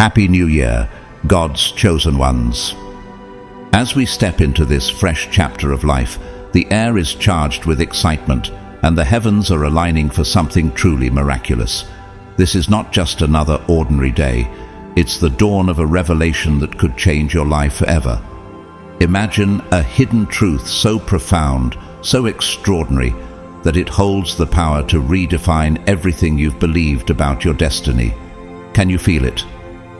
Happy New Year, God's chosen ones. As we step into this fresh chapter of life, the air is charged with excitement, and the heavens are aligning for something truly miraculous. This is not just another ordinary day. It's the dawn of a revelation that could change your life forever. Imagine a hidden truth so profound, so extraordinary, that it holds the power to redefine everything you've believed about your destiny. Can you feel it?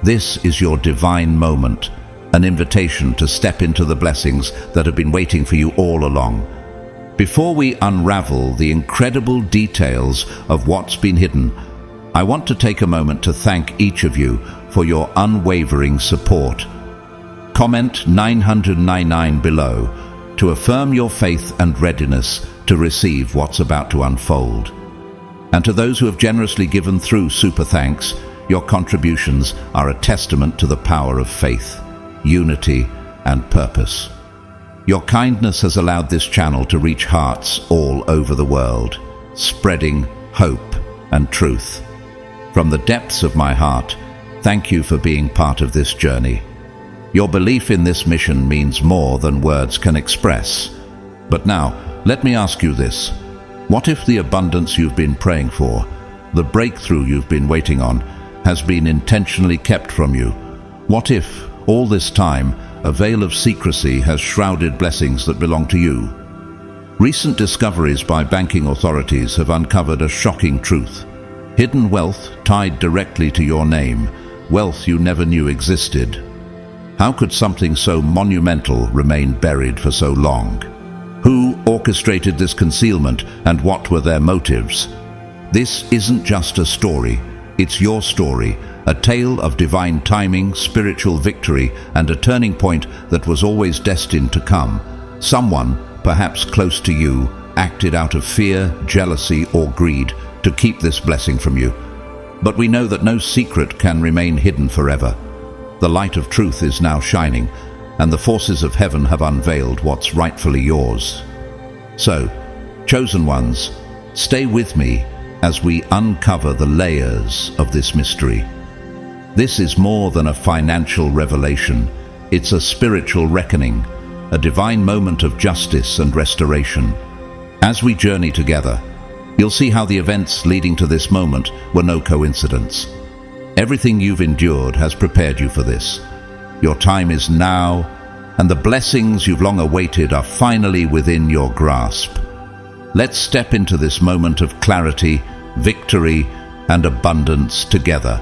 This is your divine moment, an invitation to step into the blessings that have been waiting for you all along. Before we unravel the incredible details of what's been hidden, I want to take a moment to thank each of you for your unwavering support. Comment 999 below to affirm your faith and readiness to receive what's about to unfold. And to those who have generously given through Super Thanks, your contributions are a testament to the power of faith, unity, and purpose. Your kindness has allowed this channel to reach hearts all over the world, spreading hope and truth. From the depths of my heart, thank you for being part of this journey. Your belief in this mission means more than words can express. But now, let me ask you this. What if the abundance you've been praying for, the breakthrough you've been waiting on, has been intentionally kept from you? What if, all this time, a veil of secrecy has shrouded blessings that belong to you? Recent discoveries by banking authorities have uncovered a shocking truth. Hidden wealth tied directly to your name, wealth you never knew existed. How could something so monumental remain buried for so long? Who orchestrated this concealment, and what were their motives? This isn't just a story, it's your story, a tale of divine timing, spiritual victory, and a turning point that was always destined to come. Someone, perhaps close to you, acted out of fear, jealousy, or greed to keep this blessing from you. But we know that no secret can remain hidden forever. The light of truth is now shining, and the forces of heaven have unveiled what's rightfully yours. So, chosen ones, stay with me as we uncover the layers of this mystery. This is more than a financial revelation. It's a spiritual reckoning, a divine moment of justice and restoration. As we journey together, you'll see how the events leading to this moment were no coincidence. Everything you've endured has prepared you for this. Your time is now, and the blessings you've long awaited are finally within your grasp. Let's step into this moment of clarity, victory, and abundance together.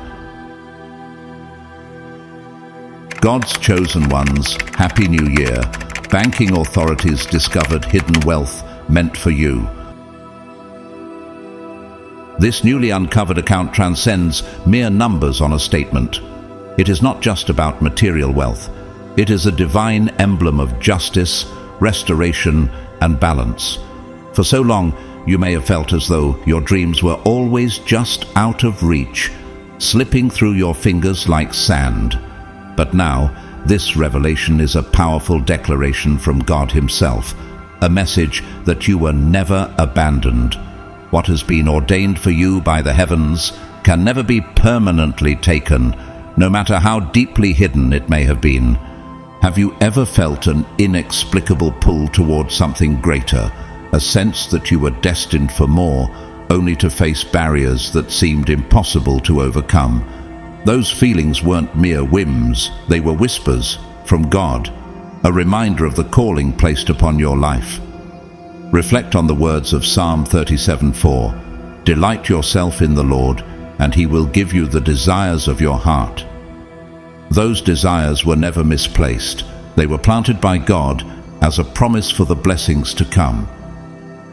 God's chosen ones, Happy New Year. Banking authorities discovered hidden wealth meant for you. This newly uncovered account transcends mere numbers on a statement. It is not just about material wealth. It is a divine emblem of justice, restoration, and balance. For so long, you may have felt as though your dreams were always just out of reach, slipping through your fingers like sand. But now, this revelation is a powerful declaration from God Himself, a message that you were never abandoned. What has been ordained for you by the heavens can never be permanently taken, no matter how deeply hidden it may have been. Have you ever felt an inexplicable pull towards something greater, a sense that you were destined for more, only to face barriers that seemed impossible to overcome? Those feelings weren't mere whims, they were whispers from God, a reminder of the calling placed upon your life. Reflect on the words of Psalm 37:4. Delight yourself in the Lord, and He will give you the desires of your heart. Those desires were never misplaced. They were planted by God as a promise for the blessings to come.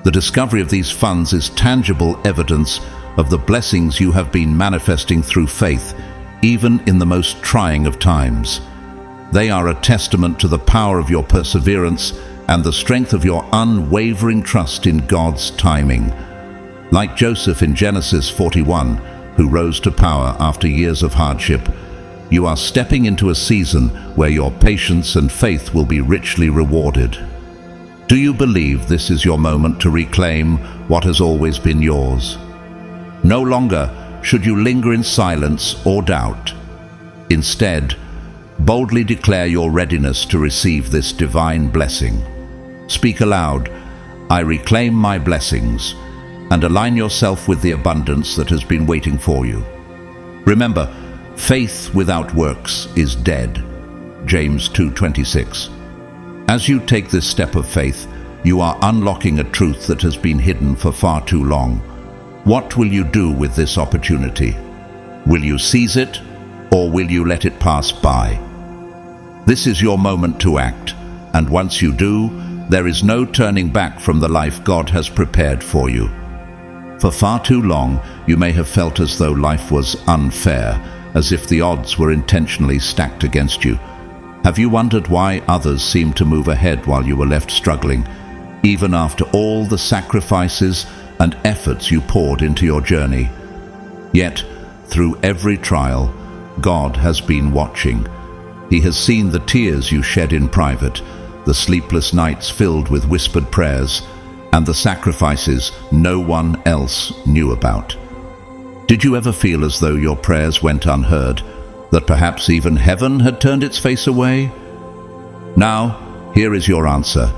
The discovery of these funds is tangible evidence of the blessings you have been manifesting through faith, even in the most trying of times. They are a testament to the power of your perseverance and the strength of your unwavering trust in God's timing. Like Joseph in Genesis 41, who rose to power after years of hardship, you are stepping into a season where your patience and faith will be richly rewarded. Do you believe this is your moment to reclaim what has always been yours? No longer should you linger in silence or doubt. Instead, boldly declare your readiness to receive this divine blessing. Speak aloud, "I reclaim my blessings," and align yourself with the abundance that has been waiting for you. Remember, faith without works is dead. James 2:26. As you take this step of faith, you are unlocking a truth that has been hidden for far too long. What will you do with this opportunity? Will you seize it, or will you let it pass by? This is your moment to act, and once you do, there is no turning back from the life God has prepared for you. For far too long, you may have felt as though life was unfair, as if the odds were intentionally stacked against you. Have you wondered why others seemed to move ahead while you were left struggling, even after all the sacrifices and efforts you poured into your journey? Yet, through every trial, God has been watching. He has seen the tears you shed in private, the sleepless nights filled with whispered prayers, and the sacrifices no one else knew about. Did you ever feel as though your prayers went unheard, that perhaps even heaven had turned its face away? Now, here is your answer.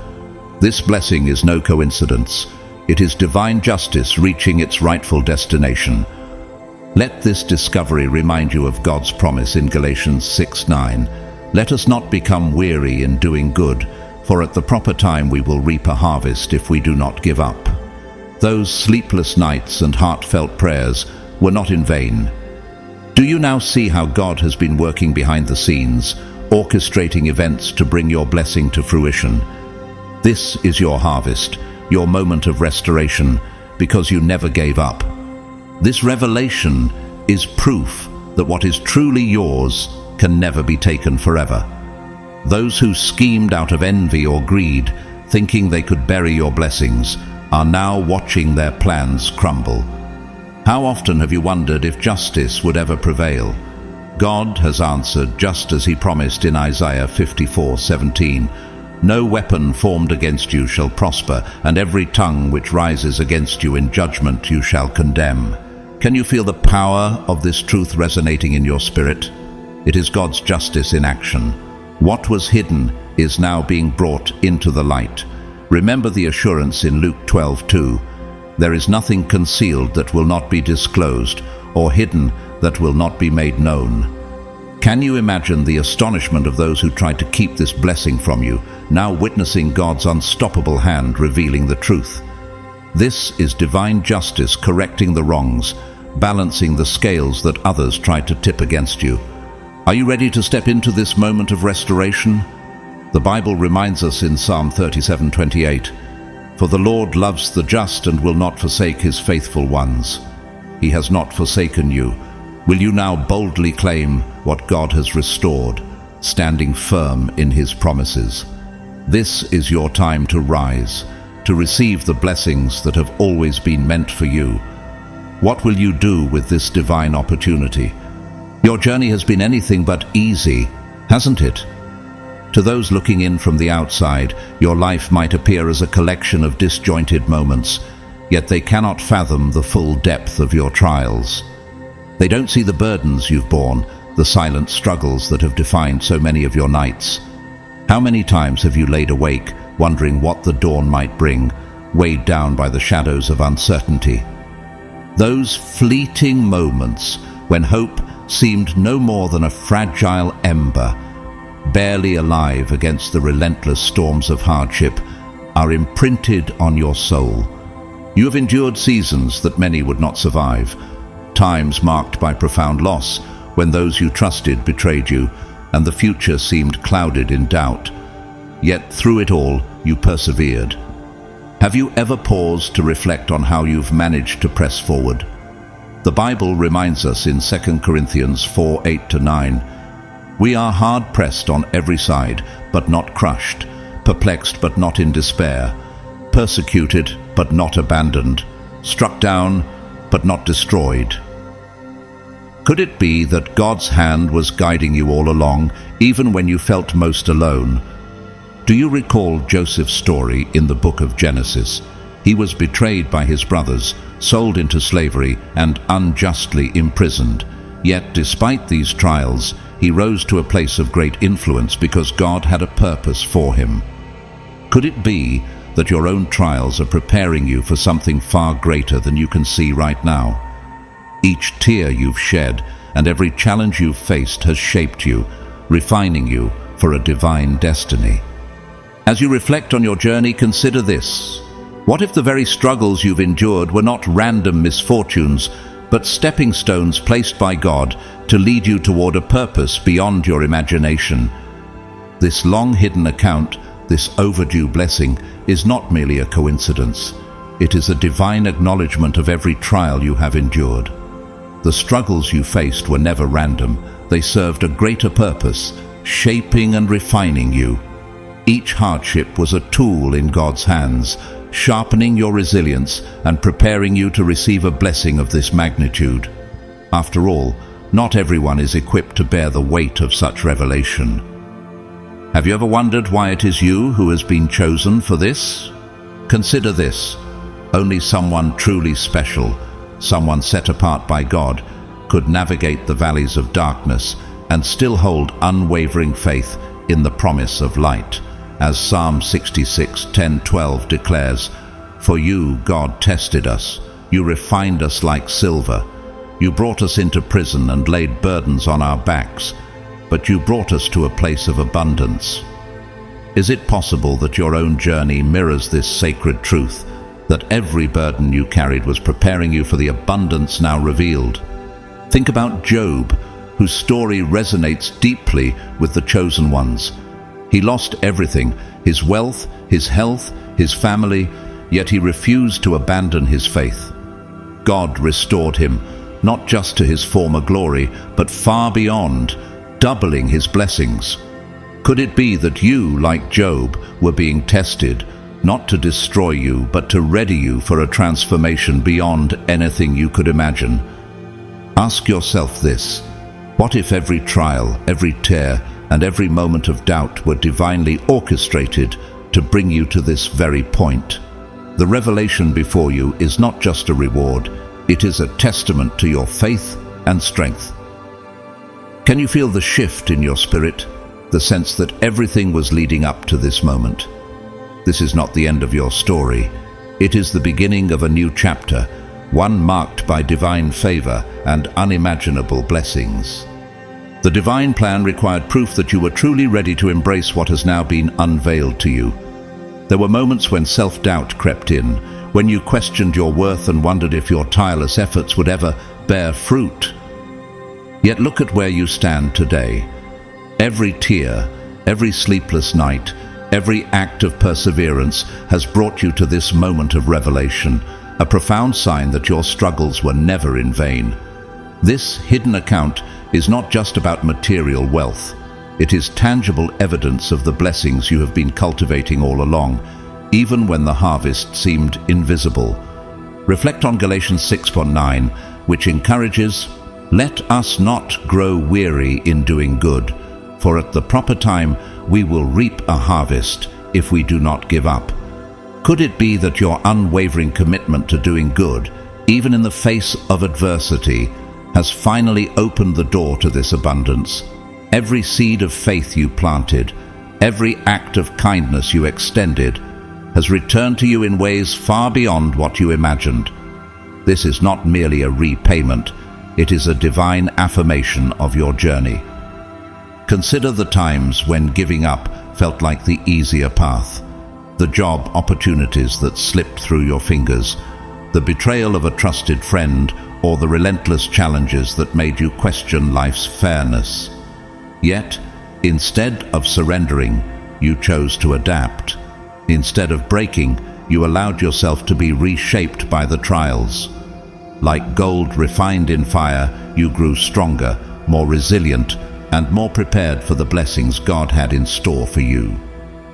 This blessing is no coincidence. It is divine justice reaching its rightful destination. Let this discovery remind you of God's promise in Galatians 6:9. Let us not become weary in doing good, for at the proper time we will reap a harvest if we do not give up. Those sleepless nights and heartfelt prayers were not in vain. Do you now see how God has been working behind the scenes, orchestrating events to bring your blessing to fruition? This is your harvest, your moment of restoration, because you never gave up. This revelation is proof that what is truly yours can never be taken forever. Those who schemed out of envy or greed, thinking they could bury your blessings, are now watching their plans crumble. How often have you wondered if justice would ever prevail? God has answered just as he promised in Isaiah 54:17. No weapon formed against you shall prosper, and every tongue which rises against you in judgment you shall condemn. Can you feel the power of this truth resonating in your spirit? It is God's justice in action. What was hidden is now being brought into the light. Remember the assurance in Luke 12:2. There is nothing concealed that will not be disclosed, or hidden that will not be made known. Can you imagine the astonishment of those who tried to keep this blessing from you, now witnessing God's unstoppable hand revealing the truth? This is divine justice correcting the wrongs, balancing the scales that others tried to tip against you. Are you ready to step into this moment of restoration? The Bible reminds us in Psalm 37:28, "For the Lord loves the just and will not forsake his faithful ones." He has not forsaken you. Will you now boldly claim what God has restored, standing firm in his promises? This is your time to rise, to receive the blessings that have always been meant for you. What will you do with this divine opportunity? Your journey has been anything but easy, hasn't it? To those looking in from the outside, your life might appear as a collection of disjointed moments, yet they cannot fathom the full depth of your trials. They don't see the burdens you've borne, the silent struggles that have defined so many of your nights. How many times have you laid awake, wondering what the dawn might bring, weighed down by the shadows of uncertainty? Those fleeting moments when hope seemed no more than a fragile ember, barely alive against the relentless storms of hardship, are imprinted on your soul. You have endured seasons that many would not survive, times marked by profound loss when those you trusted betrayed you and the future seemed clouded in doubt. Yet through it all, you persevered. Have you ever paused to reflect on how you've managed to press forward? The Bible reminds us in 2 Corinthians 4:8-9, "We are hard-pressed on every side, but not crushed, perplexed but not in despair, persecuted but not abandoned, struck down but not destroyed." Could it be that God's hand was guiding you all along, even when you felt most alone? Do you recall Joseph's story in the book of Genesis? He was betrayed by his brothers, sold into slavery, and unjustly imprisoned. Yet, despite these trials, he rose to a place of great influence because God had a purpose for him. Could it be that your own trials are preparing you for something far greater than you can see right now? Each tear you've shed and every challenge you've faced has shaped you, refining you for a divine destiny. As you reflect on your journey, consider this. What if the very struggles you've endured were not random misfortunes, but stepping stones placed by God to lead you toward a purpose beyond your imagination? This long-hidden account, this overdue blessing, is not merely a coincidence. It is a divine acknowledgement of every trial you have endured. The struggles you faced were never random. They served a greater purpose, shaping and refining you. Each hardship was a tool in God's hands, sharpening your resilience and preparing you to receive a blessing of this magnitude. After all, not everyone is equipped to bear the weight of such revelation. Have you ever wondered why it is you who has been chosen for this? Consider this. Only someone truly special, someone set apart by God, could navigate the valleys of darkness and still hold unwavering faith in the promise of light. As Psalm 66:10-12 declares, "For you, God, tested us. You refined us like silver. You brought us into prison and laid burdens on our backs, but you brought us to a place of abundance." Is it possible that your own journey mirrors this sacred truth, that every burden you carried was preparing you for the abundance now revealed? Think about Job, whose story resonates deeply with the chosen ones. He lost everything, his wealth, his health, his family, yet he refused to abandon his faith. God restored him, not just to his former glory, but far beyond, doubling his blessings. Could it be that you, like Job, were being tested, not to destroy you, but to ready you for a transformation beyond anything you could imagine? Ask yourself this: what if every trial, every tear, and every moment of doubt were divinely orchestrated to bring you to this very point? The revelation before you is not just a reward, it is a testament to your faith and strength. Can you feel the shift in your spirit, the sense that everything was leading up to this moment? This is not the end of your story. It is the beginning of a new chapter, one marked by divine favor and unimaginable blessings. The divine plan required proof that you were truly ready to embrace what has now been unveiled to you. There were moments when self-doubt crept in, when you questioned your worth and wondered if your tireless efforts would ever bear fruit. Yet look at where you stand today. Every tear, every sleepless night, every act of perseverance has brought you to this moment of revelation, a profound sign that your struggles were never in vain. This hidden account is not just about material wealth. It is tangible evidence of the blessings you have been cultivating all along, even when the harvest seemed invisible. Reflect on Galatians 6:9, which encourages, "Let us not grow weary in doing good, for at the proper time we will reap a harvest if we do not give up." Could it be that your unwavering commitment to doing good, even in the face of adversity, has finally opened the door to this abundance? Every seed of faith you planted, every act of kindness you extended, has returned to you in ways far beyond what you imagined. This is not merely a repayment, it is a divine affirmation of your journey. Consider the times when giving up felt like the easier path, the job opportunities that slipped through your fingers, the betrayal of a trusted friend, or the relentless challenges that made you question life's fairness. Yet, instead of surrendering, you chose to adapt. Instead of breaking, you allowed yourself to be reshaped by the trials. Like gold refined in fire, you grew stronger, more resilient, and more prepared for the blessings God had in store for you.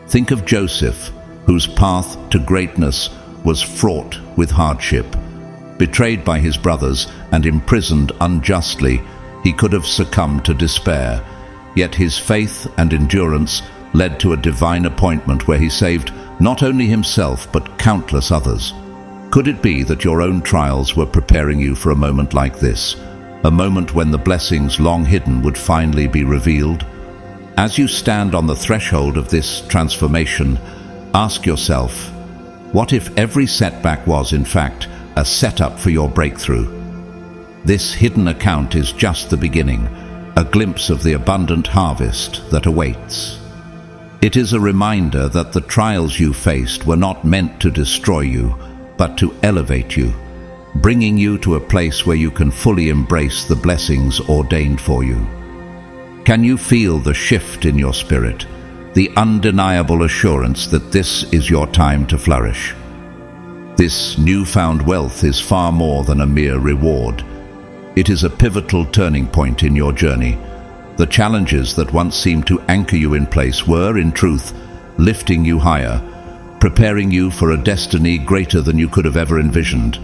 Think of Joseph, whose path to greatness was fraught with hardship. Betrayed by his brothers and imprisoned unjustly, he could have succumbed to despair. Yet his faith and endurance led to a divine appointment where he saved not only himself but countless others. Could it be that your own trials were preparing you for a moment like this, a moment when the blessings long hidden would finally be revealed. As you stand on the threshold of this transformation, ask yourself, what if every setback was, in fact, a setup for your breakthrough? This hidden account is just the beginning, a glimpse of the abundant harvest that awaits. It is a reminder that the trials you faced were not meant to destroy you, but to elevate you, bringing you to a place where you can fully embrace the blessings ordained for you. Can you feel the shift in your spirit, the undeniable assurance that this is your time to flourish? This newfound wealth is far more than a mere reward. It is a pivotal turning point in your journey. The challenges that once seemed to anchor you in place were, in truth, lifting you higher, preparing you for a destiny greater than you could have ever envisioned.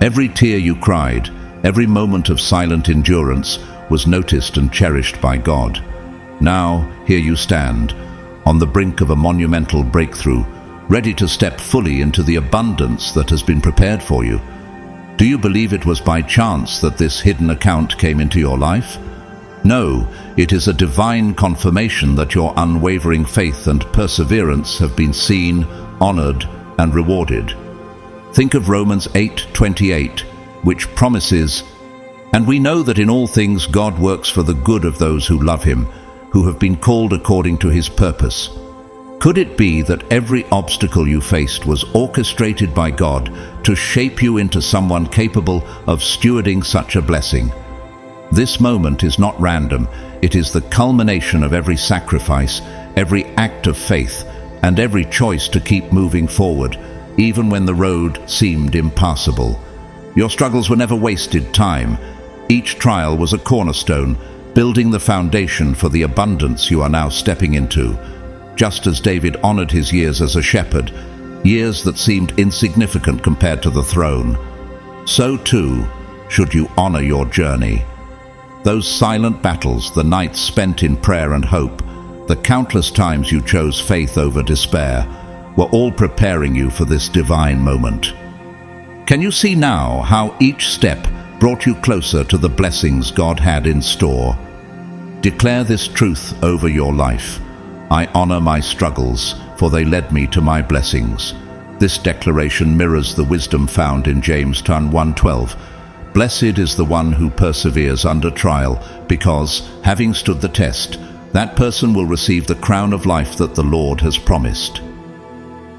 Every tear you cried, every moment of silent endurance was noticed and cherished by God. Now, here you stand, on the brink of a monumental breakthrough, ready to step fully into the abundance that has been prepared for you. Do you believe it was by chance that this hidden account came into your life? No, it is a divine confirmation that your unwavering faith and perseverance have been seen, honored, and rewarded. Think of Romans 8:28, which promises, "And we know that in all things God works for the good of those who love him, who have been called according to his purpose." Could it be that every obstacle you faced was orchestrated by God to shape you into someone capable of stewarding such a blessing? This moment is not random. It is the culmination of every sacrifice, every act of faith, and every choice to keep moving forward, even when the road seemed impassable. Your struggles were never wasted time. Each trial was a cornerstone, building the foundation for the abundance you are now stepping into. Just as David honored his years as a shepherd, years that seemed insignificant compared to the throne, so too should you honor your journey. Those silent battles, the nights spent in prayer and hope, the countless times you chose faith over despair, were all preparing you for this divine moment. Can you see now how each step brought you closer to the blessings God had in store? Declare this truth over your life. I honor my struggles, for they led me to my blessings. This declaration mirrors the wisdom found in James 1:12. Blessed is the one who perseveres under trial, because, having stood the test, that person will receive the crown of life that the Lord has promised.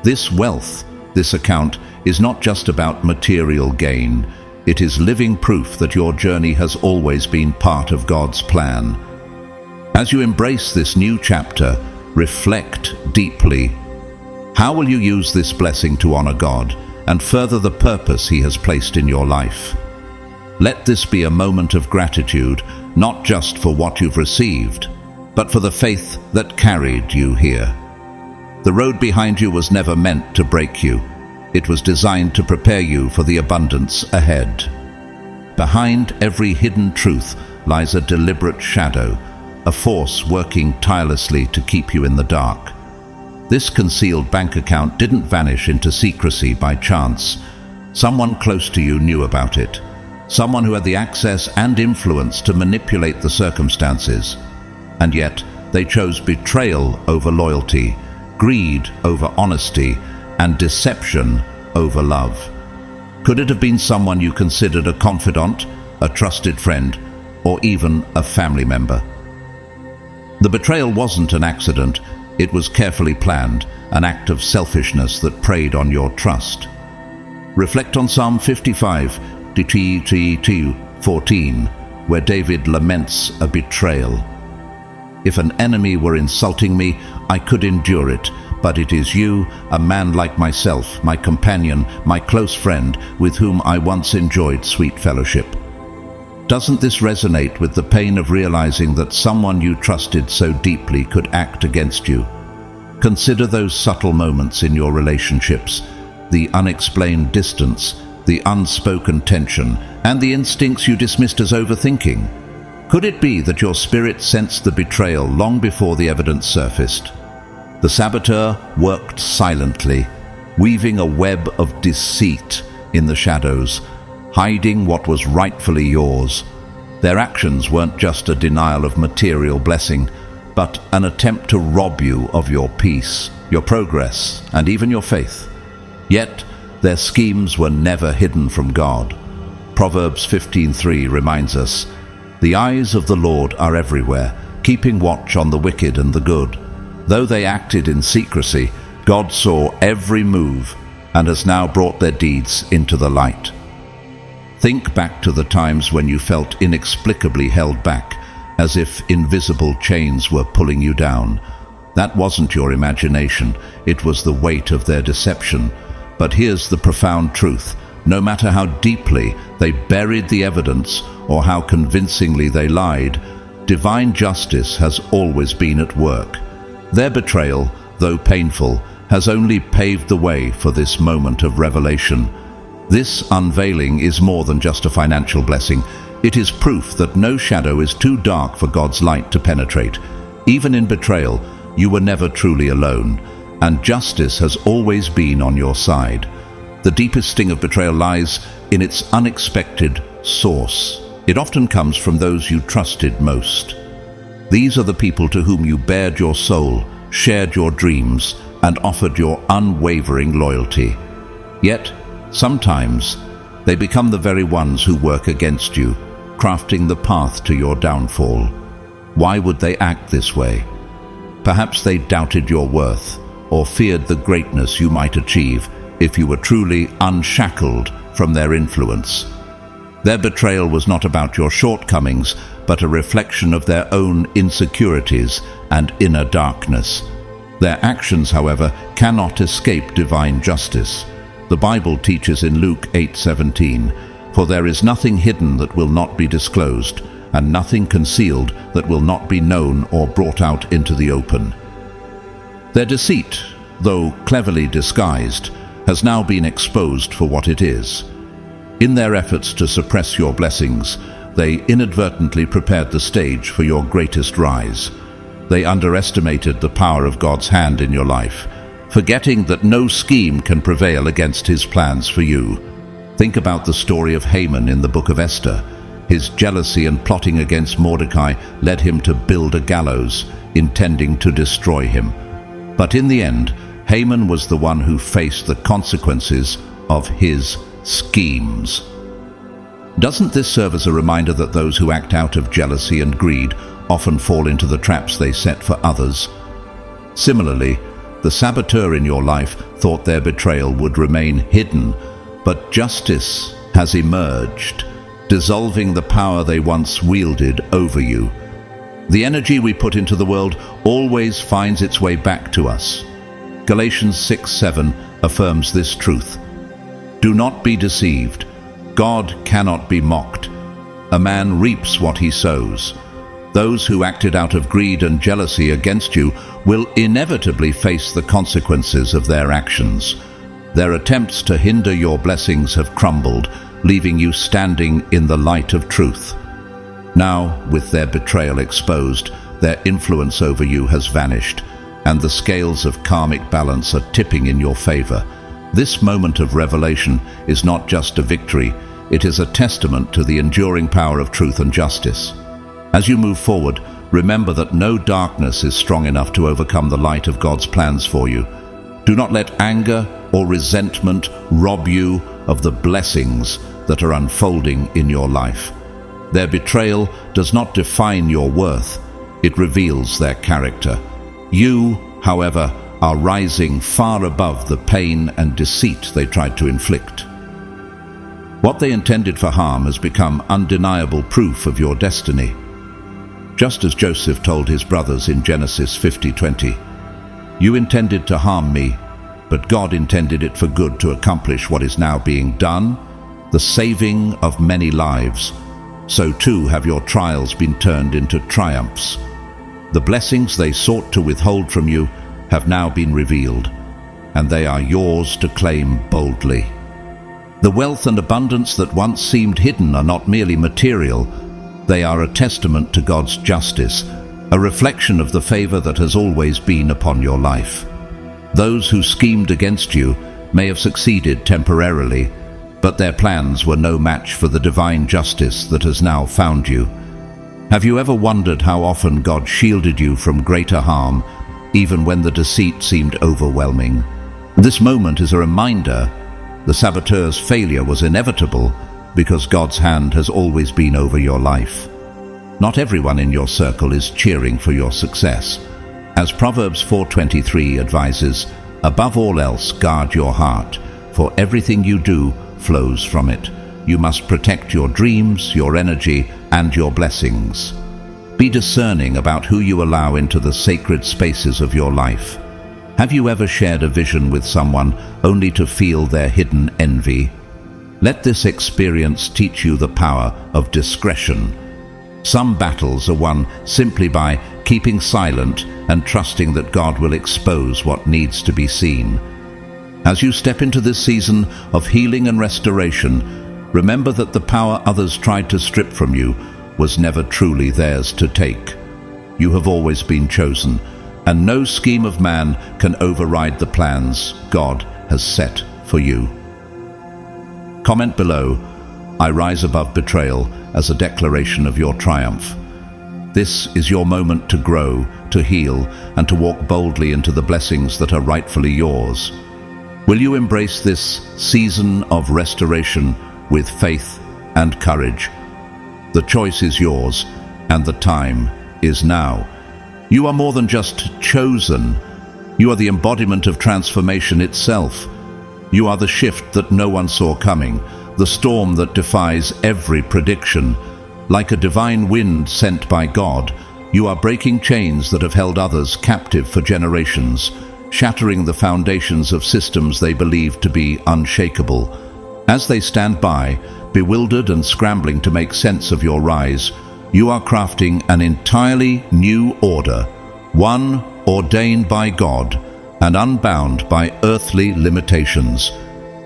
This wealth, this account, is not just about material gain. It is living proof that your journey has always been part of God's plan. As you embrace this new chapter, reflect deeply. How will you use this blessing to honor God and further the purpose He has placed in your life? Let this be a moment of gratitude, not just for what you've received, but for the faith that carried you here. The road behind you was never meant to break you. It was designed to prepare you for the abundance ahead. Behind every hidden truth lies a deliberate shadow, a force working tirelessly to keep you in the dark. This concealed bank account didn't vanish into secrecy by chance. Someone close to you knew about it. Someone who had the access and influence to manipulate the circumstances. And yet, they chose betrayal over loyalty, greed over honesty, and deception over love. Could it have been someone you considered a confidant, a trusted friend, or even a family member? The betrayal wasn't an accident. It was carefully planned, an act of selfishness that preyed on your trust. Reflect on Psalm 55:14, where David laments a betrayal. If an enemy were insulting me, I could endure it, but it is you, a man like myself, my companion, my close friend, with whom I once enjoyed sweet fellowship. Doesn't this resonate with the pain of realizing that someone you trusted so deeply could act against you? Consider those subtle moments in your relationships, the unexplained distance, the unspoken tension, and the instincts you dismissed as overthinking. Could it be that your spirit sensed the betrayal long before the evidence surfaced? The saboteur worked silently, weaving a web of deceit in the shadows, hiding what was rightfully yours. Their actions weren't just a denial of material blessing, but an attempt to rob you of your peace, your progress, and even your faith. Yet, their schemes were never hidden from God. Proverbs 15:3 reminds us, "The eyes of the Lord are everywhere, keeping watch on the wicked and the good. Though they acted in secrecy, God saw every move and has now brought their deeds into the light." Think back to the times when you felt inexplicably held back, as if invisible chains were pulling you down. That wasn't your imagination, it was the weight of their deception. But here's the profound truth. No matter how deeply they buried the evidence or how convincingly they lied, divine justice has always been at work. Their betrayal, though painful, has only paved the way for this moment of revelation. This unveiling is more than just a financial blessing. It is proof that no shadow is too dark for God's light to penetrate. Even in betrayal, you were never truly alone, and justice has always been on your side. The deepest sting of betrayal lies in its unexpected source. It often comes from those you trusted most. These are the people to whom you bared your soul, shared your dreams, and offered your unwavering loyalty. Yet, sometimes, they become the very ones who work against you, crafting the path to your downfall. Why would they act this way? Perhaps they doubted your worth, or feared the greatness you might achieve if you were truly unshackled from their influence. Their betrayal was not about your shortcomings, but a reflection of their own insecurities and inner darkness. Their actions, however, cannot escape divine justice. The Bible teaches in Luke 8:17, "For there is nothing hidden that will not be disclosed, and nothing concealed that will not be known or brought out into the open." Their deceit, though cleverly disguised, has now been exposed for what it is. In their efforts to suppress your blessings, they inadvertently prepared the stage for your greatest rise. They underestimated the power of God's hand in your life, forgetting that no scheme can prevail against his plans for you. Think about the story of Haman in the book of Esther. His jealousy and plotting against Mordecai led him to build a gallows, intending to destroy him. But in the end, Haman was the one who faced the consequences of his schemes. Doesn't this serve as a reminder that those who act out of jealousy and greed often fall into the traps they set for others? Similarly, the saboteur in your life thought their betrayal would remain hidden, but justice has emerged, dissolving the power they once wielded over you. The energy we put into the world always finds its way back to us. Galatians 6:7 affirms this truth. "Do not be deceived. God cannot be mocked. A man reaps what he sows. Those who acted out of greed and jealousy against you will inevitably face the consequences of their actions. Their attempts to hinder your blessings have crumbled, leaving you standing in the light of truth. Now, with their betrayal exposed, their influence over you has vanished, and the scales of karmic balance are tipping in your favor. This moment of revelation is not just a victory, it is a testament to the enduring power of truth and justice. As you move forward, remember that no darkness is strong enough to overcome the light of God's plans for you. Do not let anger or resentment rob you of the blessings that are unfolding in your life. Their betrayal does not define your worth, it reveals their character. You, however, are rising far above the pain and deceit they tried to inflict. What they intended for harm has become undeniable proof of your destiny. Just as Joseph told his brothers in Genesis 50:20, "You intended to harm me, but God intended it for good to accomplish what is now being done, the saving of many lives. So too have your trials been turned into triumphs. The blessings they sought to withhold from you have now been revealed, and they are yours to claim boldly." The wealth and abundance that once seemed hidden are not merely material, they are a testament to God's justice, a reflection of the favor that has always been upon your life. Those who schemed against you may have succeeded temporarily, but their plans were no match for the divine justice that has now found you. Have you ever wondered how often God shielded you from greater harm, even when the deceit seemed overwhelming? This moment is a reminder the saboteur's failure was inevitable because God's hand has always been over your life. Not everyone in your circle is cheering for your success. As Proverbs 4:23 advises, above all else guard your heart, for everything you do flows from it. You must protect your dreams, your energy, and your blessings. Be discerning about who you allow into the sacred spaces of your life. Have you ever shared a vision with someone only to feel their hidden envy? Let this experience teach you the power of discretion. Some battles are won simply by keeping silent and trusting that God will expose what needs to be seen. As you step into this season of healing and restoration, remember that the power others tried to strip from you was never truly theirs to take. You have always been chosen, and no scheme of man can override the plans God has set for you. Comment below, I rise above betrayal, as a declaration of your triumph. This is your moment to grow, to heal, and to walk boldly into the blessings that are rightfully yours. Will you embrace this season of restoration with faith and courage? The choice is yours, and the time is now. You are more than just chosen. You are the embodiment of transformation itself. You are the shift that no one saw coming, the storm that defies every prediction. Like a divine wind sent by God, you are breaking chains that have held others captive for generations, shattering the foundations of systems they believed to be unshakable. As they stand by, bewildered and scrambling to make sense of your rise, you are crafting an entirely new order, one ordained by God and unbound by earthly limitations.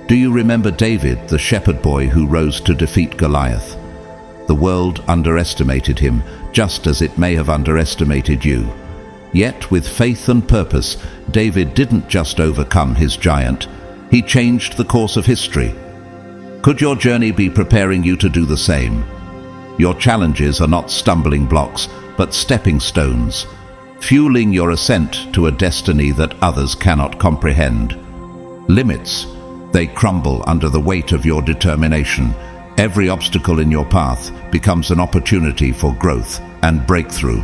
Do you remember David, the shepherd boy who rose to defeat Goliath? The world underestimated him, just as it may have underestimated you. Yet, with faith and purpose, David didn't just overcome his giant, he changed the course of history. Could your journey be preparing you to do the same? Your challenges are not stumbling blocks, but stepping stones, fueling your ascent to a destiny that others cannot comprehend. Limits, they crumble under the weight of your determination. Every obstacle in your path becomes an opportunity for growth and breakthrough.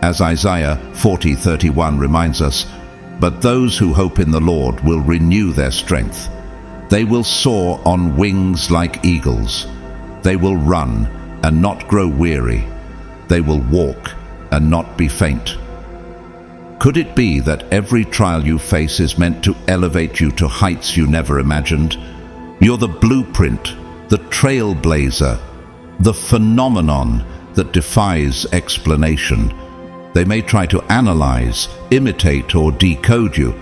As Isaiah 40:31 reminds us, "But those who hope in the Lord will renew their strength. They will soar on wings like eagles. They will run and not grow weary. They will walk and not be faint." Could it be that every trial you face is meant to elevate you to heights you never imagined? You're the blueprint, the trailblazer, the phenomenon that defies explanation. They may try to analyze, imitate, or decode you,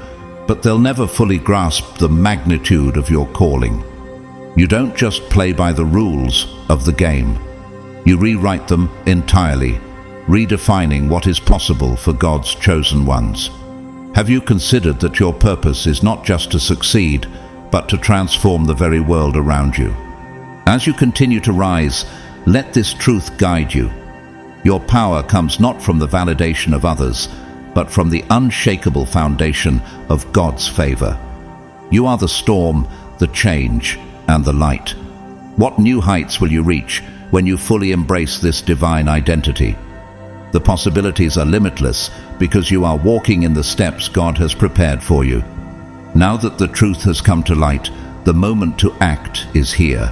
but they'll never fully grasp the magnitude of your calling. You don't just play by the rules of the game. You rewrite them entirely, redefining what is possible for God's chosen ones. Have you considered that your purpose is not just to succeed, but to transform the very world around you? As you continue to rise, let this truth guide you. Your power comes not from the validation of others, but from the unshakable foundation of God's favor. You are the storm, the change, and the light. What new heights will you reach when you fully embrace this divine identity? The possibilities are limitless because you are walking in the steps God has prepared for you. Now that the truth has come to light, the moment to act is here.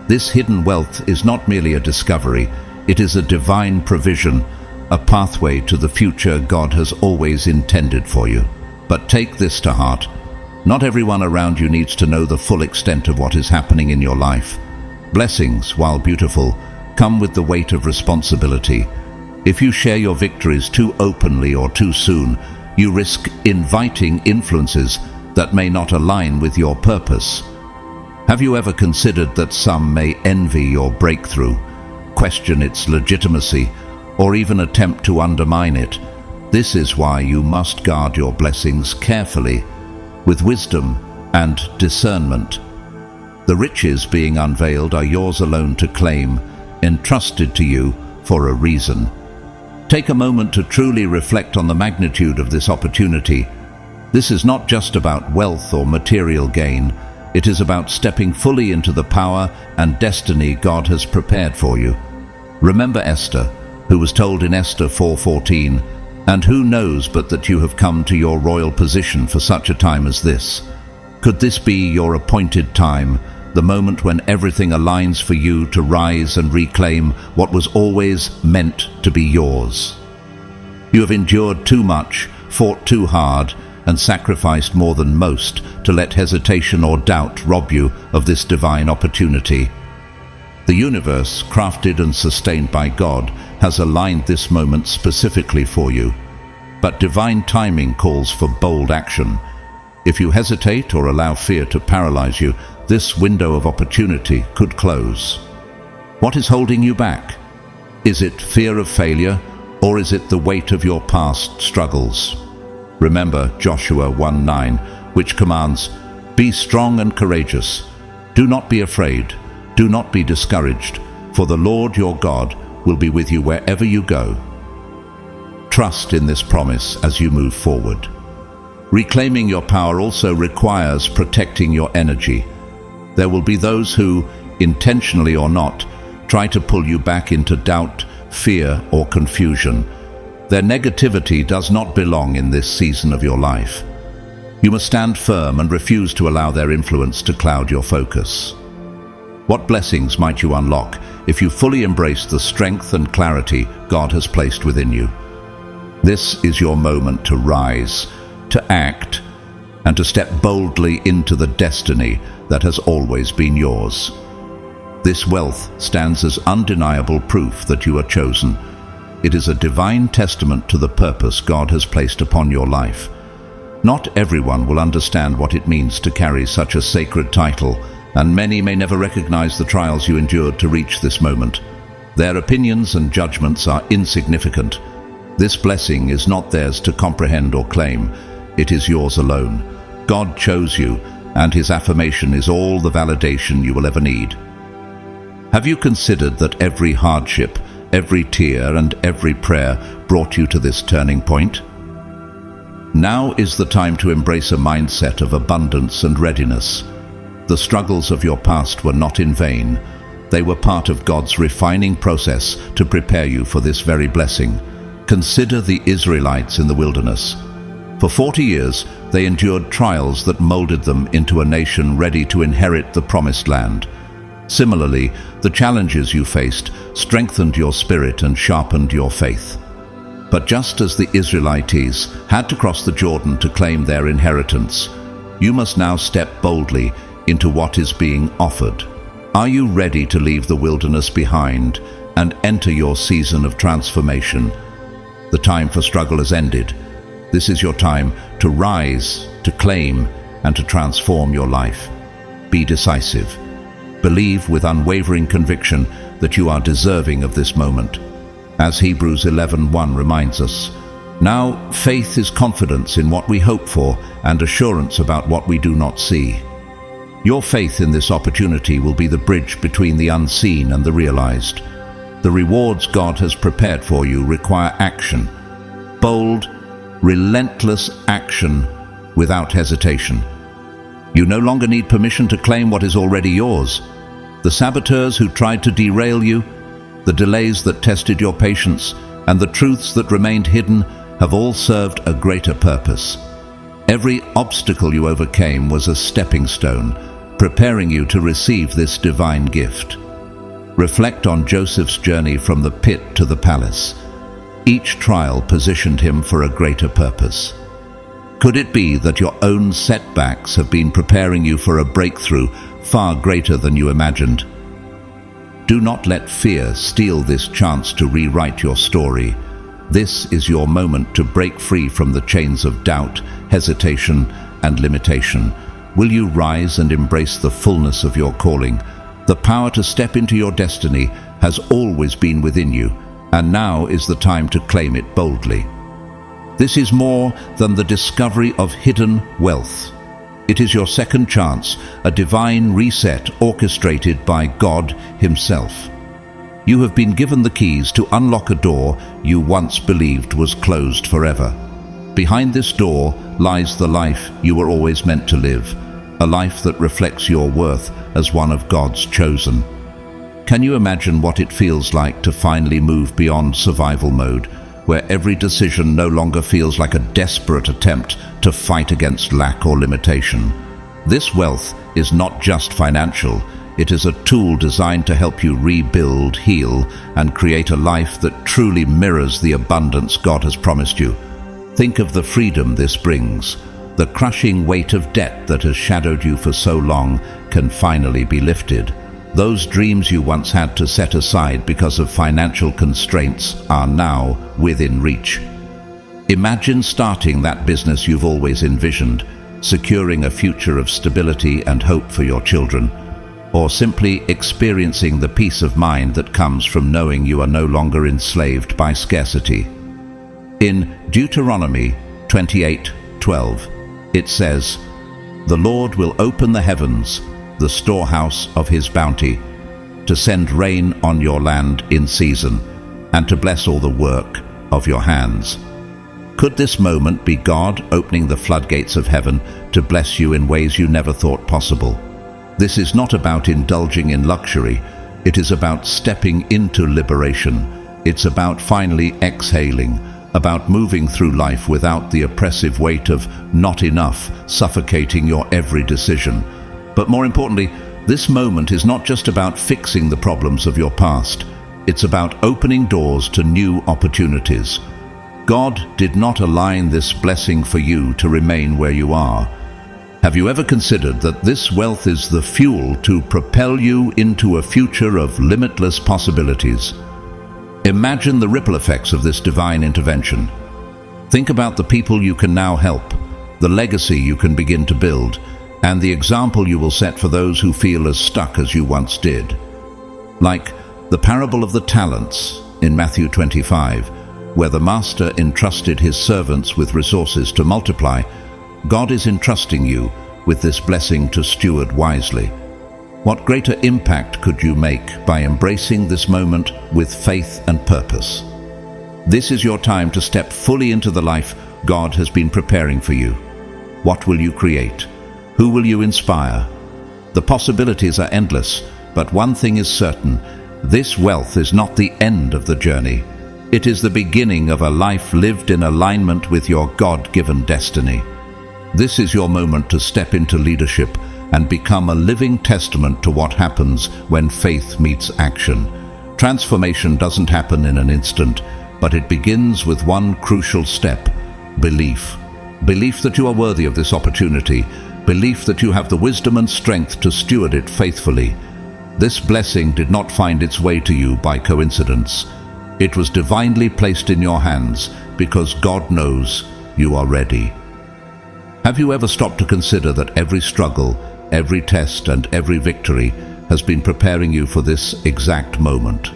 This hidden wealth is not merely a discovery, it is a divine provision, a pathway to the future God has always intended for you. But take this to heart. Not everyone around you needs to know the full extent of what is happening in your life. Blessings, while beautiful, come with the weight of responsibility. If you share your victories too openly or too soon, you risk inviting influences that may not align with your purpose. Have you ever considered that some may envy your breakthrough, question its legitimacy, or even attempt to undermine it? This is why you must guard your blessings carefully, with wisdom and discernment. The riches being unveiled are yours alone to claim, entrusted to you for a reason. Take a moment to truly reflect on the magnitude of this opportunity. This is not just about wealth or material gain. It is about stepping fully into the power and destiny God has prepared for you. Remember Esther, who was told in Esther 4:14, "And who knows but that you have come to your royal position for such a time as this?" Could this be your appointed time, the moment when everything aligns for you to rise and reclaim what was always meant to be yours? You have endured too much, fought too hard, and sacrificed more than most to let hesitation or doubt rob you of this divine opportunity. The universe, crafted and sustained by God, has aligned this moment specifically for you. But divine timing calls for bold action. If you hesitate or allow fear to paralyze you, this window of opportunity could close. What is holding you back? Is it fear of failure, or is it the weight of your past struggles? Remember Joshua 1:9, which commands, "Be strong and courageous. Do not be afraid. Do not be discouraged, for the Lord your God will be with you wherever you go." Trust in this promise as you move forward. Reclaiming your power also requires protecting your energy. There will be those who, intentionally or not, try to pull you back into doubt, fear, or confusion. Their negativity does not belong in this season of your life. You must stand firm and refuse to allow their influence to cloud your focus. What blessings might you unlock if you fully embrace the strength and clarity God has placed within you? This is your moment to rise, to act, and to step boldly into the destiny that has always been yours. This wealth stands as undeniable proof that you are chosen. It is a divine testament to the purpose God has placed upon your life. Not everyone will understand what it means to carry such a sacred title, and many may never recognize the trials you endured to reach this moment. Their opinions and judgments are insignificant. This blessing is not theirs to comprehend or claim. It is yours alone. God chose you, and His affirmation is all the validation you will ever need. Have you considered that every hardship, every tear, and every prayer brought you to this turning point? Now is the time to embrace a mindset of abundance and readiness. The struggles of your past were not in vain. They were part of God's refining process to prepare you for this very blessing. Consider the Israelites in the wilderness. For 40 years, they endured trials that molded them into a nation ready to inherit the promised land. Similarly, the challenges you faced strengthened your spirit and sharpened your faith. But just as the Israelites had to cross the Jordan to claim their inheritance, you must now step boldly into what is being offered. Are you ready to leave the wilderness behind and enter your season of transformation? The time for struggle has ended. This is your time to rise, to claim, and to transform your life. Be decisive. Believe with unwavering conviction that you are deserving of this moment. As Hebrews 11:1 reminds us, now faith is confidence in what we hope for and assurance about what we do not see. Your faith in this opportunity will be the bridge between the unseen and the realized. The rewards God has prepared for you require action. Bold, relentless action without hesitation. You no longer need permission to claim what is already yours. The saboteurs who tried to derail you, the delays that tested your patience, and the truths that remained hidden have all served a greater purpose. Every obstacle you overcame was a stepping stone, preparing you to receive this divine gift. Reflect on Joseph's journey from the pit to the palace. Each trial positioned him for a greater purpose. Could it be that your own setbacks have been preparing you for a breakthrough far greater than you imagined? Do not let fear steal this chance to rewrite your story. This is your moment to break free from the chains of doubt, hesitation, and limitation. Will you rise and embrace the fullness of your calling? The power to step into your destiny has always been within you, and now is the time to claim it boldly. This is more than the discovery of hidden wealth. It is your second chance, a divine reset orchestrated by God Himself. You have been given the keys to unlock a door you once believed was closed forever. Behind this door lies the life you were always meant to live, a life that reflects your worth as one of God's chosen. Can you imagine what it feels like to finally move beyond survival mode, where every decision no longer feels like a desperate attempt to fight against lack or limitation? This wealth is not just financial. It is a tool designed to help you rebuild, heal, and create a life that truly mirrors the abundance God has promised you. Think of the freedom this brings. The crushing weight of debt that has shadowed you for so long can finally be lifted. Those dreams you once had to set aside because of financial constraints are now within reach. Imagine starting that business you've always envisioned, securing a future of stability and hope for your children, or simply experiencing the peace of mind that comes from knowing you are no longer enslaved by scarcity. In Deuteronomy 28:12, it says, "The Lord will open the heavens, the storehouse of His bounty, to send rain on your land in season, and to bless all the work of your hands." Could this moment be God opening the floodgates of heaven to bless you in ways you never thought possible? This is not about indulging in luxury. It is about stepping into liberation. It's about finally exhaling, about moving through life without the oppressive weight of not enough suffocating your every decision. But more importantly, this moment is not just about fixing the problems of your past. It's about opening doors to new opportunities. God did not align this blessing for you to remain where you are. Have you ever considered that this wealth is the fuel to propel you into a future of limitless possibilities? Imagine the ripple effects of this divine intervention. Think about the people you can now help, the legacy you can begin to build, and the example you will set for those who feel as stuck as you once did. Like the parable of the talents in Matthew 25, where the master entrusted his servants with resources to multiply, God is entrusting you with this blessing to steward wisely. What greater impact could you make by embracing this moment with faith and purpose? This is your time to step fully into the life God has been preparing for you. What will you create? Who will you inspire? The possibilities are endless, but one thing is certain: this wealth is not the end of the journey. It is the beginning of a life lived in alignment with your God-given destiny. This is your moment to step into leadership and become a living testament to what happens when faith meets action. Transformation doesn't happen in an instant, but it begins with one crucial step: belief. Belief that you are worthy of this opportunity. Belief that you have the wisdom and strength to steward it faithfully. This blessing did not find its way to you by coincidence. It was divinely placed in your hands because God knows you are ready. Have you ever stopped to consider that every struggle, every test, and every victory has been preparing you for this exact moment?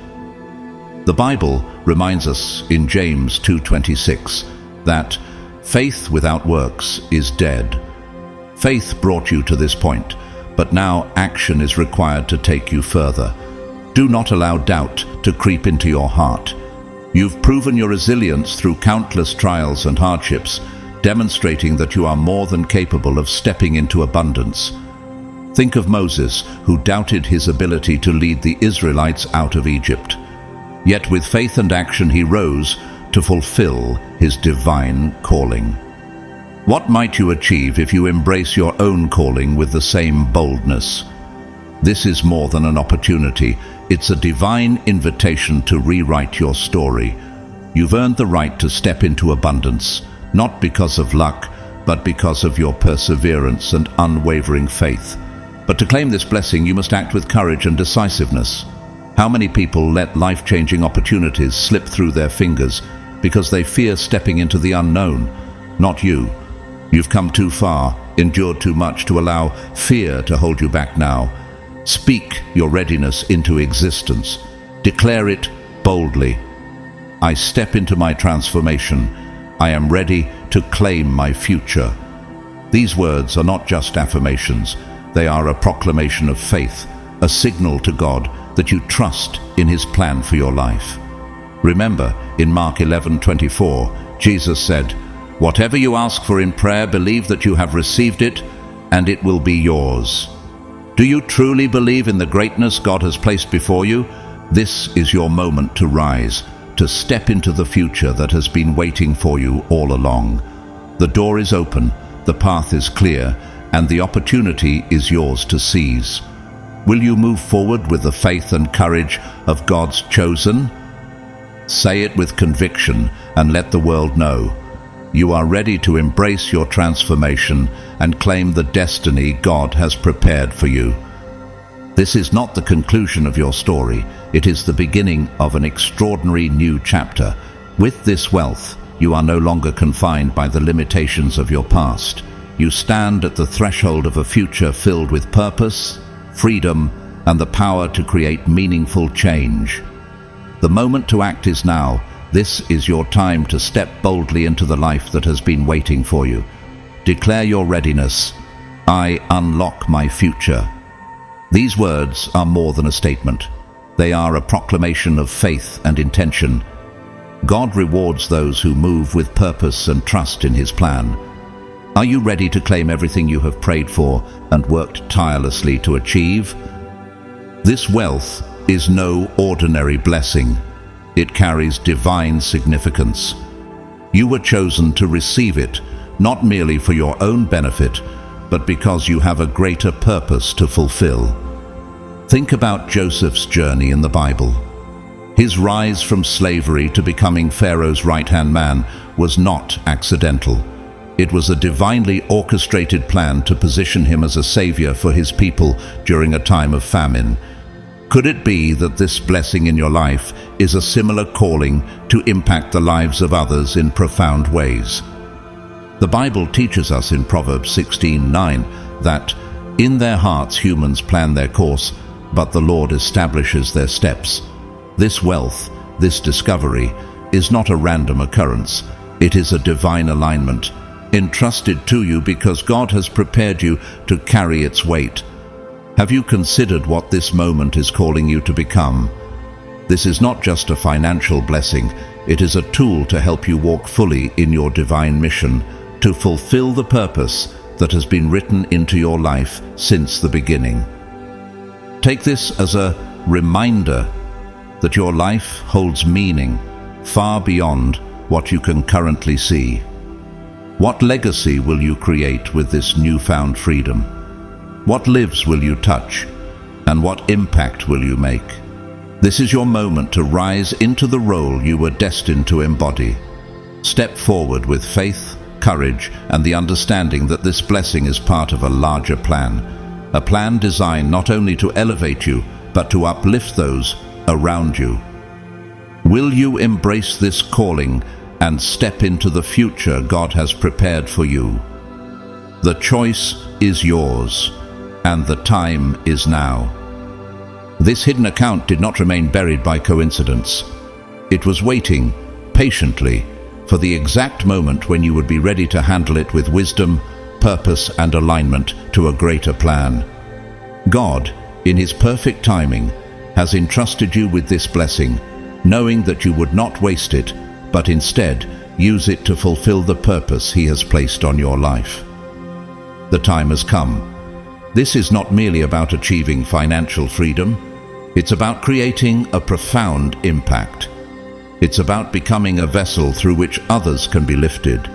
The Bible reminds us in James 2:26 that faith without works is dead. Faith brought you to this point, but now action is required to take you further. Do not allow doubt to creep into your heart. You've proven your resilience through countless trials and hardships, demonstrating that you are more than capable of stepping into abundance. Think of Moses, who doubted his ability to lead the Israelites out of Egypt. Yet with faith and action he rose to fulfill his divine calling. What might you achieve if you embrace your own calling with the same boldness? This is more than an opportunity. It's a divine invitation to rewrite your story. You've earned the right to step into abundance, not because of luck, but because of your perseverance and unwavering faith. But to claim this blessing, you must act with courage and decisiveness. How many people let life-changing opportunities slip through their fingers because they fear stepping into the unknown? Not you. You've come too far, endured too much to allow fear to hold you back now. Speak your readiness into existence. Declare it boldly. I step into my transformation. I am ready to claim my future. These words are not just affirmations, they are a proclamation of faith, a signal to God that you trust in His plan for your life. Remember, in Mark 11:24, Jesus said, "Whatever you ask for in prayer, believe that you have received it, and it will be yours." Do you truly believe in the greatness God has placed before you? This is your moment to rise, to step into the future that has been waiting for you all along. The door is open, the path is clear, and the opportunity is yours to seize. Will you move forward with the faith and courage of God's chosen? Say it with conviction and let the world know. You are ready to embrace your transformation and claim the destiny God has prepared for you. This is not the conclusion of your story. It is the beginning of an extraordinary new chapter. With this wealth, you are no longer confined by the limitations of your past. You stand at the threshold of a future filled with purpose, freedom, and the power to create meaningful change. The moment to act is now. This is your time to step boldly into the life that has been waiting for you. Declare your readiness. I unlock my future. These words are more than a statement. They are a proclamation of faith and intention. God rewards those who move with purpose and trust in His plan. Are you ready to claim everything you have prayed for and worked tirelessly to achieve? This wealth is no ordinary blessing. It carries divine significance. You were chosen to receive it, not merely for your own benefit, but because you have a greater purpose to fulfill. Think about Joseph's journey in the Bible. His rise from slavery to becoming Pharaoh's right-hand man was not accidental. It was a divinely orchestrated plan to position him as a savior for his people during a time of famine. Could it be that this blessing in your life is a similar calling to impact the lives of others in profound ways? The Bible teaches us in Proverbs 16:9 that in their hearts humans plan their course, but the Lord establishes their steps. This wealth, this discovery, is not a random occurrence. It is a divine alignment, entrusted to you because God has prepared you to carry its weight. Have you considered what this moment is calling you to become? This is not just a financial blessing, it is a tool to help you walk fully in your divine mission, to fulfill the purpose that has been written into your life since the beginning. Take this as a reminder that your life holds meaning far beyond what you can currently see. What legacy will you create with this newfound freedom? What lives will you touch? And what impact will you make? This is your moment to rise into the role you were destined to embody. Step forward with faith, courage, and the understanding that this blessing is part of a larger plan. A plan designed not only to elevate you, but to uplift those around you. Will you embrace this calling and step into the future God has prepared for you? The choice is yours, and the time is now. This hidden account did not remain buried by coincidence. It was waiting patiently for the exact moment when you would be ready to handle it with wisdom, purpose, and alignment to a greater plan. God, in His perfect timing, has entrusted you with this blessing, knowing that you would not waste it, but instead use it to fulfill the purpose He has placed on your life. The time has come. This is not merely about achieving financial freedom. It's about creating a profound impact. It's about becoming a vessel through which others can be lifted,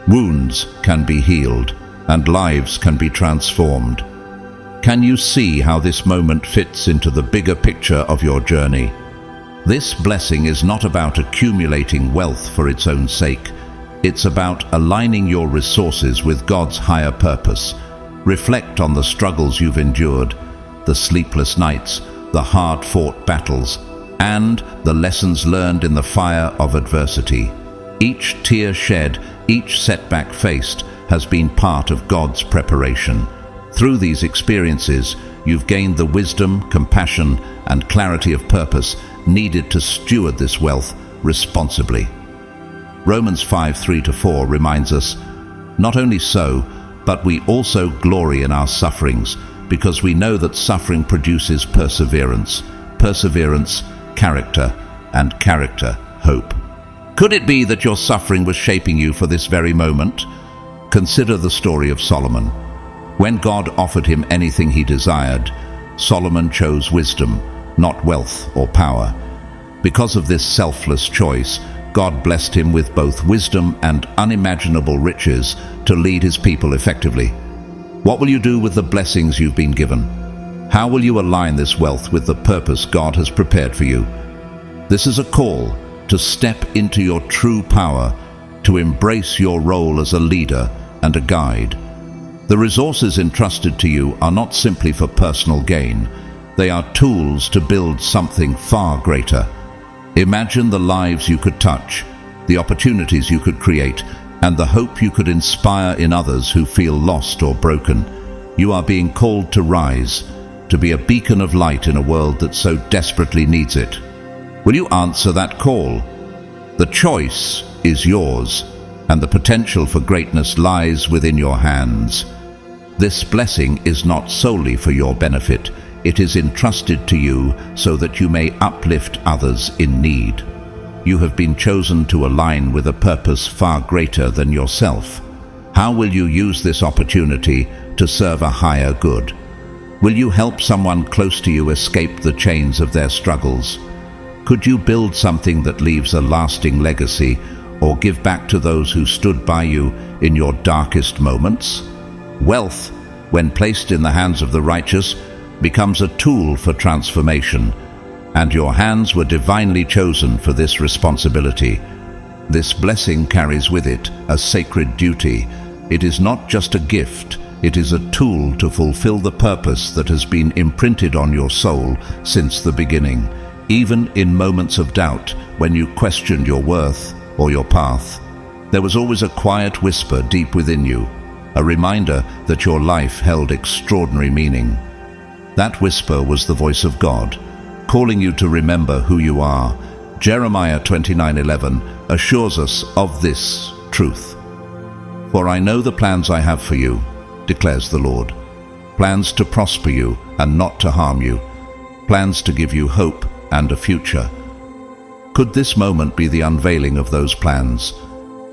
wounds can be healed, and lives can be transformed. Can you see how this moment fits into the bigger picture of your journey? This blessing is not about accumulating wealth for its own sake. It's about aligning your resources with God's higher purpose. Reflect on the struggles you've endured, the sleepless nights, the hard-fought battles, and the lessons learned in the fire of adversity. Each tear shed, each setback faced, has been part of God's preparation. Through these experiences, you've gained the wisdom, compassion, and clarity of purpose needed to steward this wealth responsibly. Romans 5:3-4 reminds us, "Not only so, but we also glory in our sufferings, because we know that suffering produces perseverance, perseverance, character, and character, hope. Could it be that your suffering was shaping you for this very moment? Consider the story of Solomon. When God offered him anything he desired, Solomon chose wisdom, not wealth or power. Because of this selfless choice, God blessed him with both wisdom and unimaginable riches to lead his people effectively. What will you do with the blessings you've been given? How will you align this wealth with the purpose God has prepared for you? This is a call to step into your true power, to embrace your role as a leader and a guide. The resources entrusted to you are not simply for personal gain. They are tools to build something far greater. Imagine the lives you could touch, the opportunities you could create, and the hope you could inspire in others who feel lost or broken. You are being called to rise, to be a beacon of light in a world that so desperately needs it. Will you answer that call? The choice is yours, and the potential for greatness lies within your hands. This blessing is not solely for your benefit. It is entrusted to you so that you may uplift others in need. You have been chosen to align with a purpose far greater than yourself. How will you use this opportunity to serve a higher good? Will you help someone close to you escape the chains of their struggles? Could you build something that leaves a lasting legacy, or give back to those who stood by you in your darkest moments? Wealth, when placed in the hands of the righteous, becomes a tool for transformation, and your hands were divinely chosen for this responsibility. This blessing carries with it a sacred duty. It is not just a gift, it is a tool to fulfill the purpose that has been imprinted on your soul since the beginning. Even in moments of doubt, when you questioned your worth or your path, there was always a quiet whisper deep within you, a reminder that your life held extraordinary meaning. That whisper was the voice of God, calling you to remember who you are. Jeremiah 29:11 assures us of this truth. For I know the plans I have for you, declares the Lord, plans to prosper you and not to harm you, plans to give you hope and a future. Could this moment be the unveiling of those plans?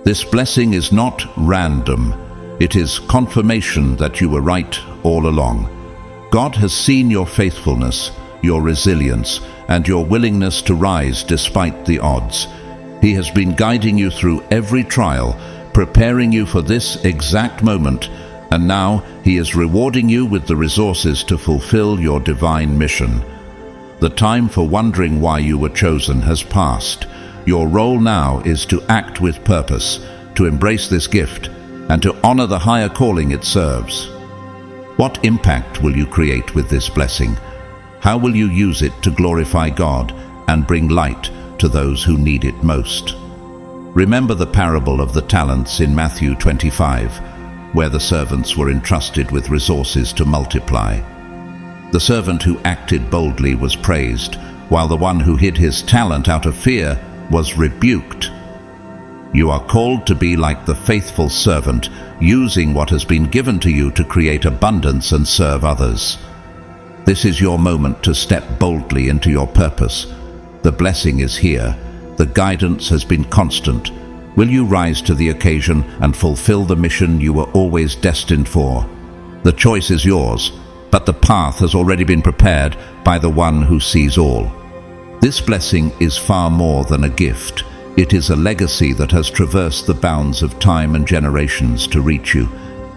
This blessing is not random. It is confirmation that you were right all along. God has seen your faithfulness, your resilience, and your willingness to rise despite the odds. He has been guiding you through every trial, preparing you for this exact moment, and now He is rewarding you with the resources to fulfill your divine mission. The time for wondering why you were chosen has passed. Your role now is to act with purpose, to embrace this gift, and to honor the higher calling it serves. What impact will you create with this blessing? How will you use it to glorify God and bring light to those who need it most? Remember the parable of the talents in Matthew 25, where the servants were entrusted with resources to multiply. The servant who acted boldly was praised, while the one who hid his talent out of fear was rebuked. You are called to be like the faithful servant, using what has been given to you to create abundance and serve others. This is your moment to step boldly into your purpose. The blessing is here. The guidance has been constant. Will you rise to the occasion and fulfill the mission you were always destined for? The choice is yours, but the path has already been prepared by the one who sees all. This blessing is far more than a gift. It is a legacy that has traversed the bounds of time and generations to reach you.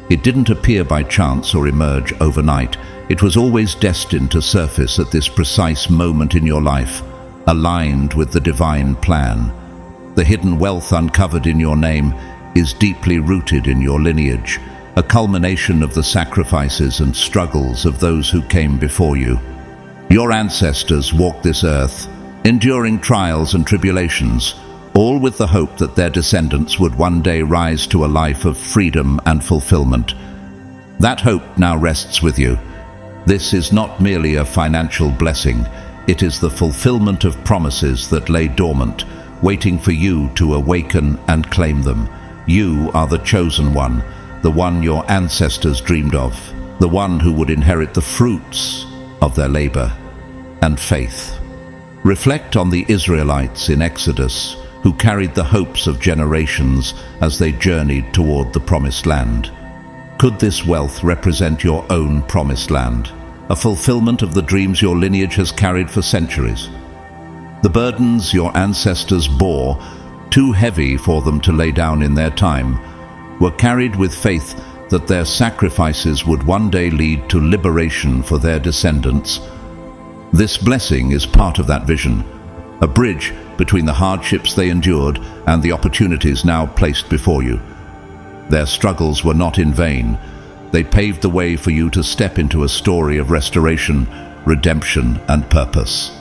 It didn't appear by chance or emerge overnight. It was always destined to surface at this precise moment in your life, aligned with the divine plan. The hidden wealth uncovered in your name is deeply rooted in your lineage, a culmination of the sacrifices and struggles of those who came before you. Your ancestors walked this earth, enduring trials and tribulations, all with the hope that their descendants would one day rise to a life of freedom and fulfillment. That hope now rests with you. This is not merely a financial blessing, it is the fulfillment of promises that lay dormant, waiting for you to awaken and claim them. You are the chosen one, the one your ancestors dreamed of, the one who would inherit the fruits of their labor and faith. Reflect on the Israelites in Exodus who carried the hopes of generations as they journeyed toward the promised land. Could this wealth represent your own promised land, a fulfillment of the dreams your lineage has carried for centuries? The burdens your ancestors bore, too heavy for them to lay down in their time, were carried with faith that their sacrifices would one day lead to liberation for their descendants. This blessing is part of that vision, a bridge between the hardships they endured and the opportunities now placed before you. Their struggles were not in vain. They paved the way for you to step into a story of restoration, redemption, and purpose.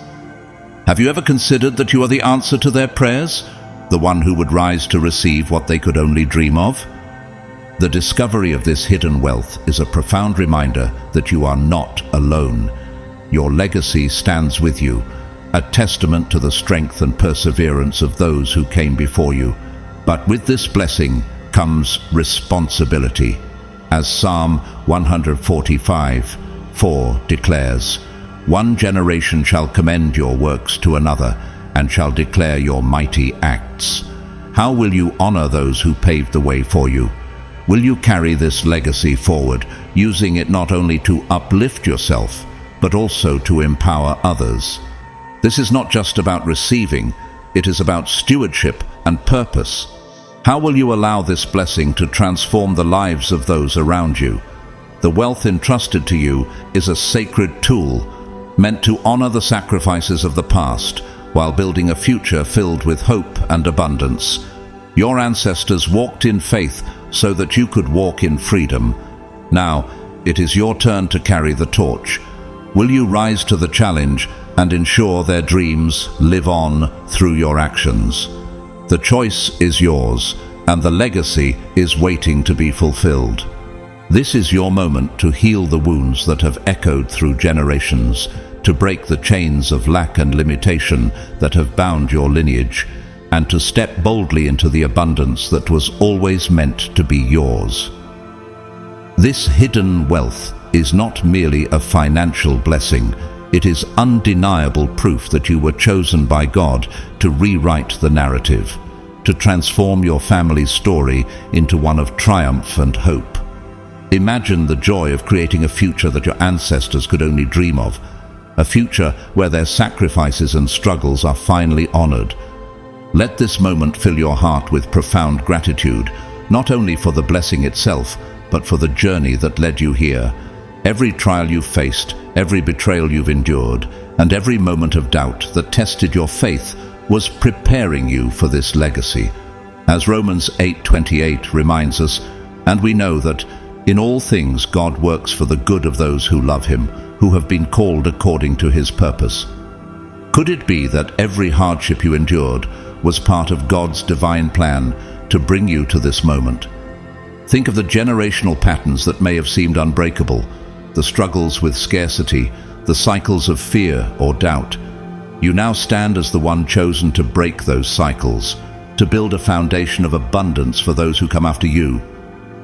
Have you ever considered that you are the answer to their prayers, the one who would rise to receive what they could only dream of? The discovery of this hidden wealth is a profound reminder that you are not alone. Your legacy stands with you, a testament to the strength and perseverance of those who came before you. But with this blessing comes responsibility. As Psalm 145:4 declares, "One generation shall commend your works to another, and shall declare your mighty acts." How will you honor those who paved the way for you? Will you carry this legacy forward, using it not only to uplift yourself, but also to empower others? This is not just about receiving, it is about stewardship and purpose. How will you allow this blessing to transform the lives of those around you? The wealth entrusted to you is a sacred tool, meant to honor the sacrifices of the past, while building a future filled with hope and abundance. Your ancestors walked in faith so that you could walk in freedom. Now, it is your turn to carry the torch. Will you rise to the challenge and ensure their dreams live on through your actions? The choice is yours, and the legacy is waiting to be fulfilled. This is your moment to heal the wounds that have echoed through generations, to break the chains of lack and limitation that have bound your lineage, and to step boldly into the abundance that was always meant to be yours. This hidden wealth is not merely a financial blessing. It is undeniable proof that you were chosen by God to rewrite the narrative, to transform your family's story into one of triumph and hope. Imagine the joy of creating a future that your ancestors could only dream of, a future where their sacrifices and struggles are finally honored. Let this moment fill your heart with profound gratitude, not only for the blessing itself, but for the journey that led you here. Every trial you've faced, every betrayal you've endured, and every moment of doubt that tested your faith was preparing you for this legacy. As Romans 8:28 reminds us, and we know that in all things God works for the good of those who love him, who have been called according to his purpose. Could it be that every hardship you endured was part of God's divine plan to bring you to this moment? Think of the generational patterns that may have seemed unbreakable, the struggles with scarcity, the cycles of fear or doubt. You now stand as the one chosen to break those cycles, to build a foundation of abundance for those who come after you.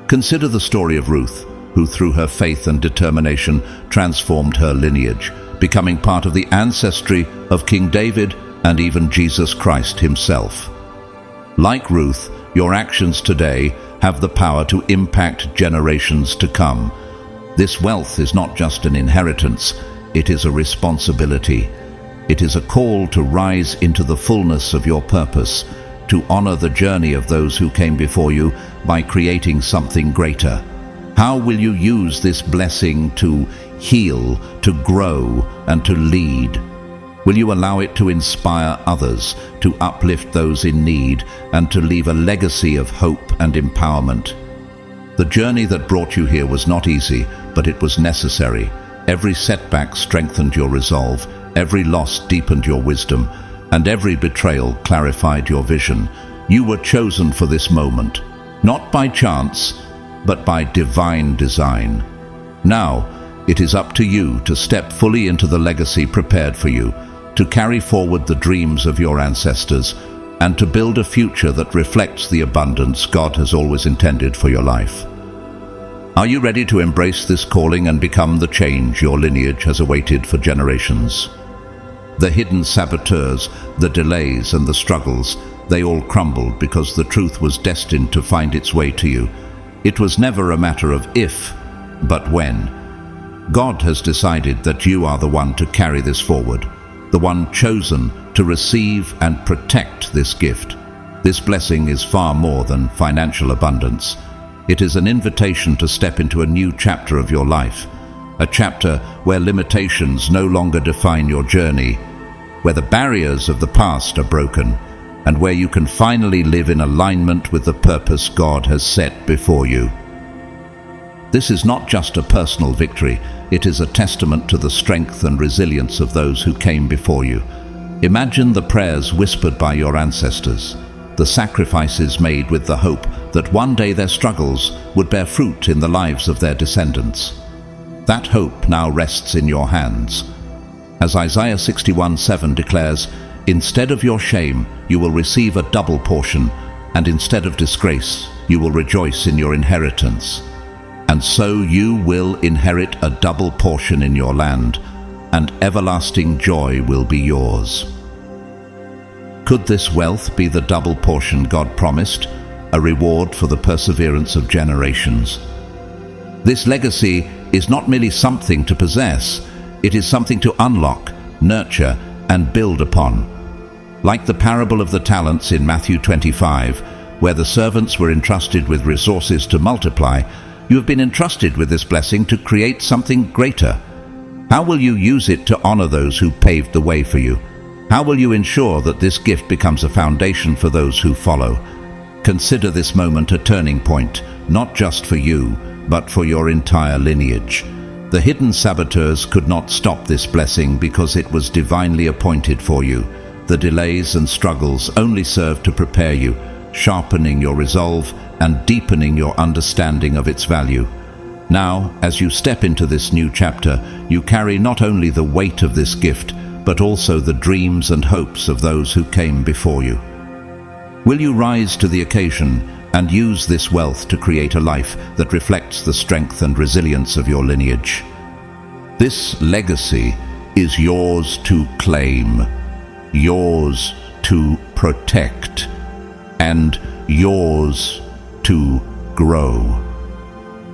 Consider the story of Ruth, who through her faith and determination transformed her lineage, becoming part of the ancestry of King David and even Jesus Christ himself. Like Ruth, your actions today have the power to impact generations to come. This wealth is not just an inheritance, it is a responsibility. It is a call to rise into the fullness of your purpose, to honor the journey of those who came before you by creating something greater. How will you use this blessing to heal, to grow, and to lead? Will you allow it to inspire others, to uplift those in need, and to leave a legacy of hope and empowerment? The journey that brought you here was not easy, but it was necessary. Every setback strengthened your resolve, every loss deepened your wisdom, and every betrayal clarified your vision. You were chosen for this moment, not by chance, but by divine design. Now, it is up to you to step fully into the legacy prepared for you, to carry forward the dreams of your ancestors, and to build a future that reflects the abundance God has always intended for your life. Are you ready to embrace this calling and become the change your lineage has awaited for generations? The hidden saboteurs, the delays and the struggles, they all crumbled because the truth was destined to find its way to you. It was never a matter of if, but when. God has decided that you are the one to carry this forward, the one chosen to receive and protect this gift. This blessing is far more than financial abundance. It is an invitation to step into a new chapter of your life, a chapter where limitations no longer define your journey, where the barriers of the past are broken, and where you can finally live in alignment with the purpose God has set before you. This is not just a personal victory, it is a testament to the strength and resilience of those who came before you. Imagine the prayers whispered by your ancestors, the sacrifices made with the hope that one day their struggles would bear fruit in the lives of their descendants. That hope now rests in your hands. As Isaiah 61:7 declares, "Instead of your shame, you will receive a double portion, and instead of disgrace, you will rejoice in your inheritance. And so you will inherit a double portion in your land, and everlasting joy will be yours." Could this wealth be the double portion God promised, a reward for the perseverance of generations? This legacy is not merely something to possess, it is something to unlock, nurture, and build upon. Like the parable of the talents in Matthew 25, where the servants were entrusted with resources to multiply, you have been entrusted with this blessing to create something greater. How will you use it to honor those who paved the way for you? How will you ensure that this gift becomes a foundation for those who follow? Consider this moment a turning point, not just for you, but for your entire lineage. The hidden saboteurs could not stop this blessing because it was divinely appointed for you. The delays and struggles only serve to prepare you, sharpening your resolve and deepening your understanding of its value. Now, as you step into this new chapter, you carry not only the weight of this gift, but also the dreams and hopes of those who came before you. Will you rise to the occasion and use this wealth to create a life that reflects the strength and resilience of your lineage? This legacy is yours to claim, yours to protect, and yours to grow.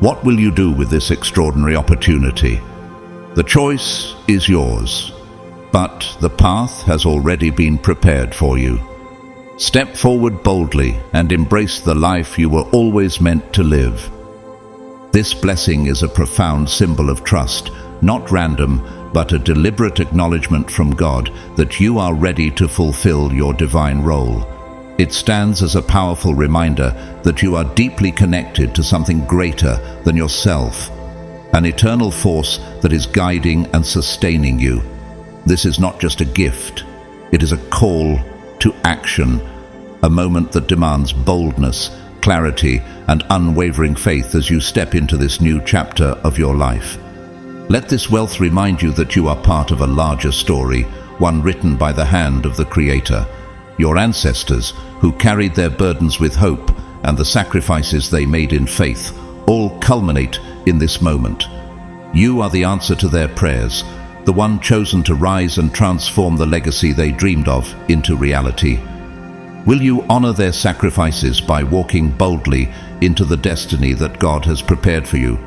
What will you do with this extraordinary opportunity? The choice is yours, but the path has already been prepared for you. Step forward boldly and embrace the life you were always meant to live. This blessing is a profound symbol of trust, not random, but a deliberate acknowledgement from God that you are ready to fulfill your divine role. It stands as a powerful reminder that you are deeply connected to something greater than yourself, an eternal force that is guiding and sustaining you. This is not just a gift, it is a call to action, a moment that demands boldness, clarity, and unwavering faith as you step into this new chapter of your life. Let this wealth remind you that you are part of a larger story, one written by the hand of the Creator. Your ancestors, who carried their burdens with hope, and the sacrifices they made in faith, all culminate in this moment. You are the answer to their prayers, the one chosen to rise and transform the legacy they dreamed of into reality. Will you honor their sacrifices by walking boldly into the destiny that God has prepared for you?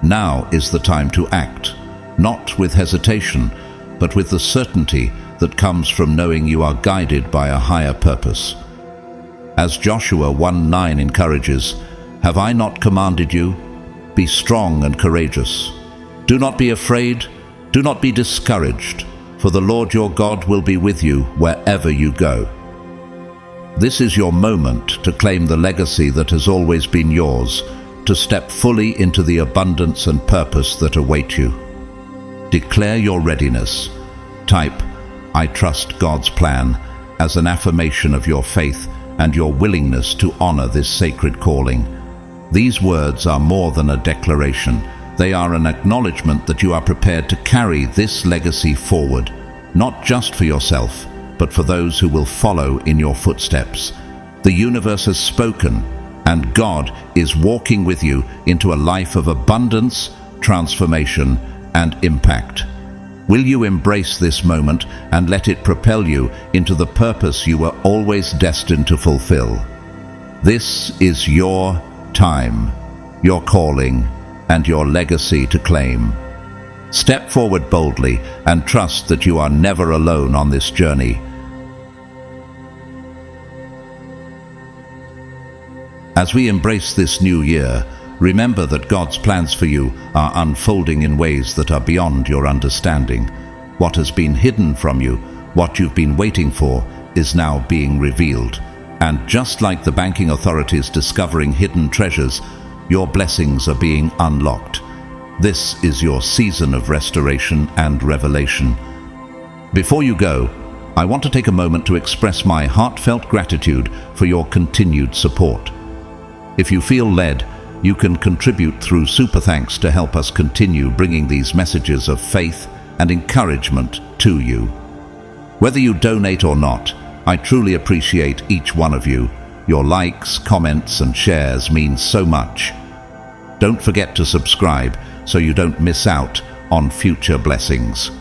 Now is the time to act, not with hesitation, but with the certainty that comes from knowing you are guided by a higher purpose. As Joshua 1:9 encourages, "Have I not commanded you? Be strong and courageous. Do not be afraid, do not be discouraged, for the Lord your God will be with you wherever you go." This is your moment to claim the legacy that has always been yours, to step fully into the abundance and purpose that await you. Declare your readiness. Type, "I trust God's plan," as an affirmation of your faith and your willingness to honor this sacred calling. These words are more than a declaration. They are an acknowledgement that you are prepared to carry this legacy forward, not just for yourself, but for those who will follow in your footsteps. The universe has spoken, And God is walking with you into a life of abundance, transformation, and impact. Will you embrace this moment and let it propel you into the purpose you were always destined to fulfill? This is your time, your calling, and your legacy to claim. Step forward boldly and trust that you are never alone on this journey. As we embrace this new year, remember that God's plans for you are unfolding in ways that are beyond your understanding. What has been hidden from you, what you've been waiting for, is now being revealed. And just like the banking authorities discovering hidden treasures, your blessings are being unlocked. This is your season of restoration and revelation. Before you go, I want to take a moment to express my heartfelt gratitude for your continued support. If you feel led, you can contribute through Super Thanks to help us continue bringing these messages of faith and encouragement to you. Whether you donate or not, I truly appreciate each one of you. Your likes, comments, and shares mean so much. Don't forget to subscribe so you don't miss out on future blessings.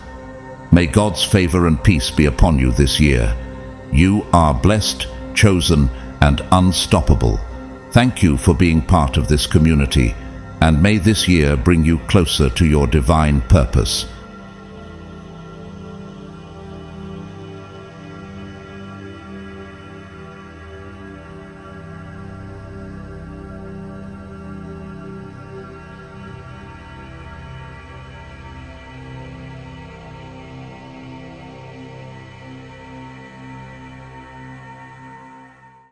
May God's favor and peace be upon you this year. You are blessed, chosen, and unstoppable. Thank you for being part of this community, and may this year bring you closer to your divine purpose.